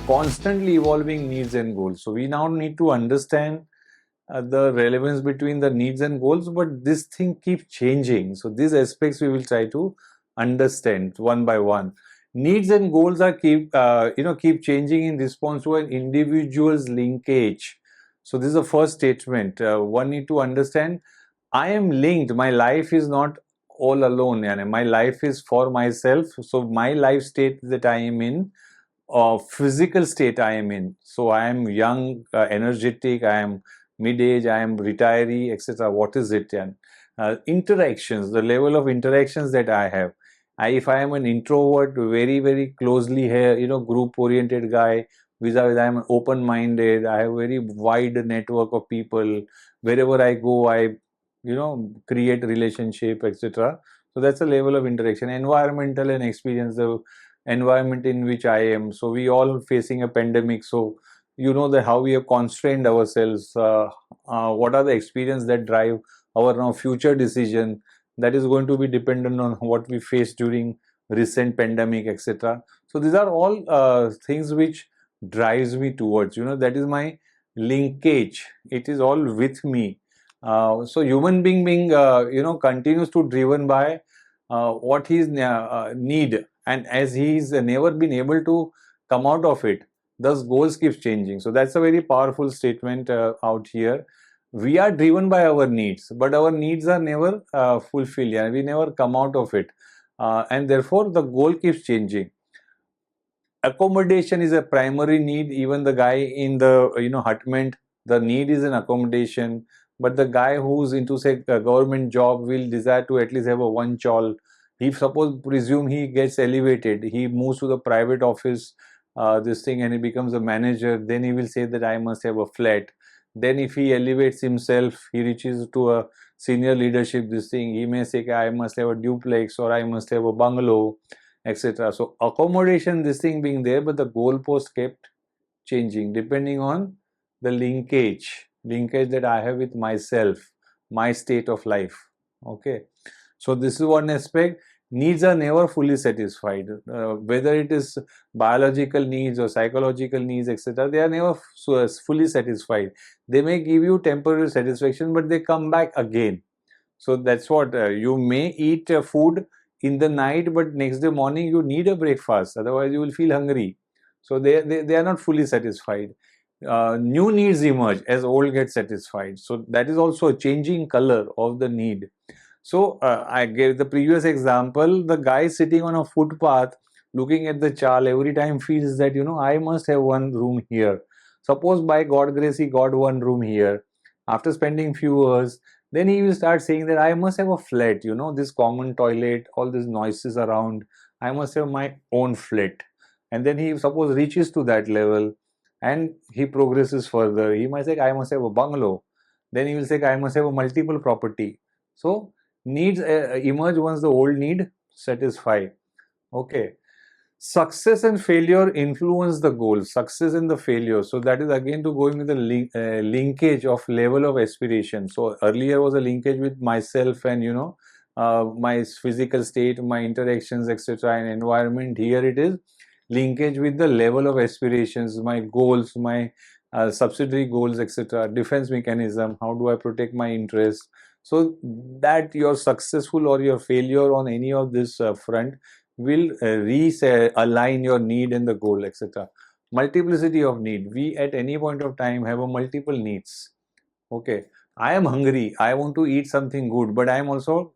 constantly evolving needs and goals. So we now need to understand the relevance between the needs and goals, but this thing keeps changing. So these aspects we will try to understand one by one. Needs and goals are keep changing in response to an individual's linkage. So this is the first statement. One need to understand I am linked. My life is not all alone. Yani my life is for myself. So my life state that I am in, physical state I am in. So I am young, energetic, I am mid-age, I am retiree, etc. What is it? And interactions, the level of interactions that I have. If I am an introvert, very, very closely here, group-oriented guy, vis-a-vis I am open-minded, I have very wide network of people. Wherever I go, I, create relationship, etc. So that's a level of interaction. Environmental and experience, the environment in which I am. So we all facing a pandemic. So you know that how we have constrained ourselves. What are the experience that drive our now future decision? That is going to be dependent on what we faced during recent pandemic, etc. So these are all things which drives me towards. That is my linkage. It is all with me. So human being continues to driven by what his need, and as he's never been able to come out of it, thus goals keeps changing. So that's a very powerful statement out here. We are driven by our needs, but our needs are never fulfilled, and we never come out of it, and therefore the goal keeps changing. Accommodation is a primary need. Even the guy in the hutment, the need is an accommodation, but the guy who's into say a government job will desire to at least have a one chawl. He suppose presume he gets elevated, he moves to the private office, this thing, and he becomes a manager, then he will say that I must have a flat. Then if he elevates himself, he reaches to a senior leadership, this thing, he may say I must have a duplex or I must have a bungalow, etc. So accommodation, this thing being there, but the goalpost kept changing depending on the linkage that I have with myself, my state of life. Okay, so this is one aspect. Needs are never fully satisfied, whether it is biological needs or psychological needs, etc. They are never fully satisfied. They may give you temporary satisfaction, but they come back again. So that's what you may eat food in the night, but next day morning you need a breakfast, otherwise you will feel hungry. So they are not fully satisfied. New needs emerge as old get satisfied. So that is also a changing color of the need. So I gave the previous example. The guy sitting on a footpath looking at the chal every time feels that I must have one room here. Suppose by God grace he got one room here. After spending few hours, then he will start saying that I must have a flat, this common toilet, all these noises around, I must have my own flat. And then he suppose reaches to that level and he progresses further. He might say I must have a bungalow. Then he will say I must have a multiple property. So needs emerge once the old need satisfy. Okay. Success and failure influence the goal. Success and the failure. So that is again to going with the linkage of level of aspiration. So earlier was a linkage with myself and my physical state, my interactions, etc. and environment. Here it is linkage with the level of aspirations, my goals, my subsidiary goals, etc. Defense mechanism. How do I protect my interests? So that your successful or your failure on any of this front will realign your need and the goal, etc. Multiplicity of need. We at any point of time have a multiple needs. Okay, I am hungry. I want to eat something good, but I am also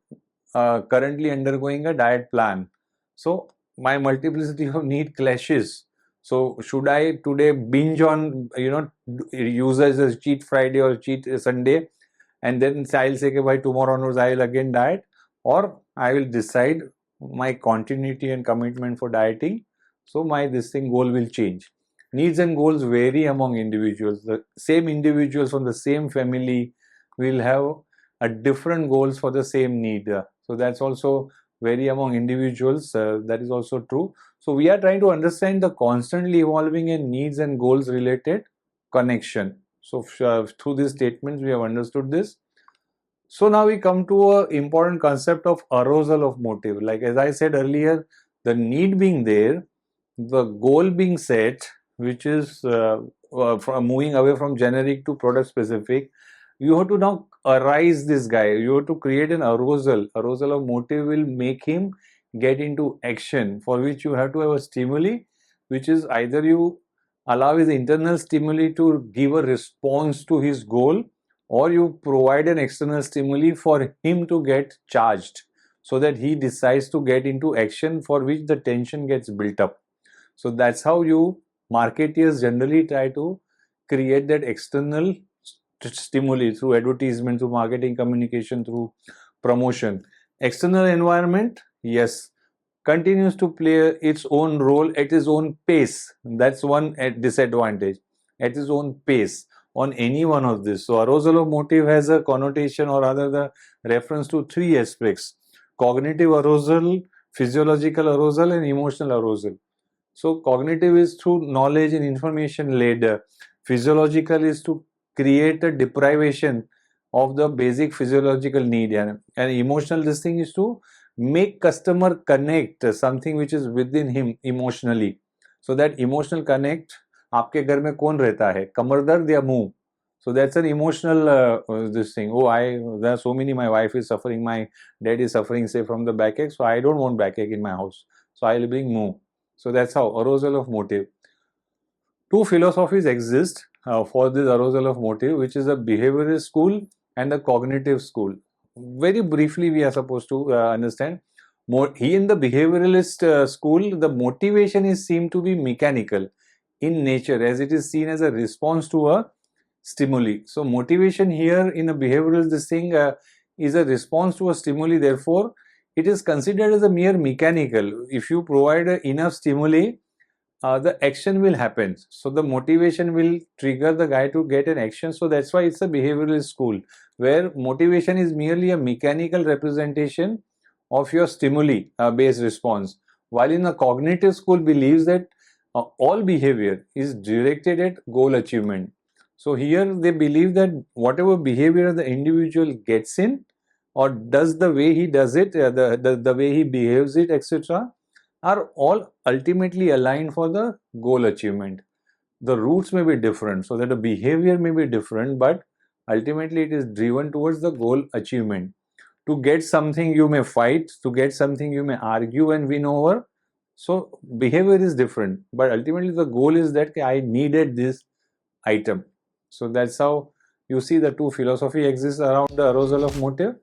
currently undergoing a diet plan. So my multiplicity of need clashes. So should I today binge on use as a cheat Friday or cheat Sunday, and then I'll say by tomorrow onwards I will again diet, or I will decide my continuity and commitment for dieting. So my this thing goal will change. Needs and goals vary among individuals. The same individuals from the same family will have a different goals for the same need. So that's also vary among individuals. That is also true. So we are trying to understand the constantly evolving and needs and goals related connection. So through these statements we have understood this. So now we come to an important concept of arousal of motive. Like as I said earlier, the need being there, the goal being set, which is from moving away from generic to product specific. You have to now arise this guy. You have to create an arousal. Arousal of motive will make him get into action, for which you have to have a stimuli, which is either you allow his internal stimuli to give a response to his goal, or you provide an external stimuli for him to get charged, so that he decides to get into action, for which the tension gets built up. So that's how you marketeers generally try to create that external stimuli through advertisement, through marketing communication, through promotion. External environment, yes, continues to play its own role at its own pace. That's one disadvantage, at its own pace on any one of this. So arousal of motive has a connotation, or rather the reference to three aspects: cognitive arousal, physiological arousal, and emotional arousal. So cognitive is through knowledge and information led. Physiological is to create a deprivation of the basic physiological need, and emotional this thing is to make customer connect something which is within him emotionally. So that emotional connect, आपके घर में कौन रहता है, कमर दर्द या मुंह? So that's an emotional this thing. Oh, there are so many. My wife is suffering. My dad is suffering, say, from the backache. So I don't want backache in my house. So I'll bring moo. So that's how arousal of motive. Two philosophies exist for this arousal of motive, which is a behaviorist school and a cognitive school. Very briefly, we are supposed to understand. He in the behavioralist school, the motivation is seen to be mechanical in nature, as it is seen as a response to a stimuli. So motivation here in a behavioral this thing is a response to a stimuli. Therefore, it is considered as a mere mechanical. If you provide enough stimuli, the action will happen. So the motivation will trigger the guy to get an action. So that's why it's a behavioral school, where motivation is merely a mechanical representation of your stimuli based response. While in a cognitive school believes that all behavior is directed at goal achievement. So here they believe that whatever behavior the individual gets in, or does the way he does it, the way he behaves it, etc., are all ultimately aligned for the goal achievement. The routes may be different, so that the behavior may be different, but ultimately it is driven towards the goal achievement. To get something you may fight, to get something you may argue and win over. So behavior is different, but ultimately the goal is that I needed this item. So that's how you see the two philosophy exists around the arousal of motive.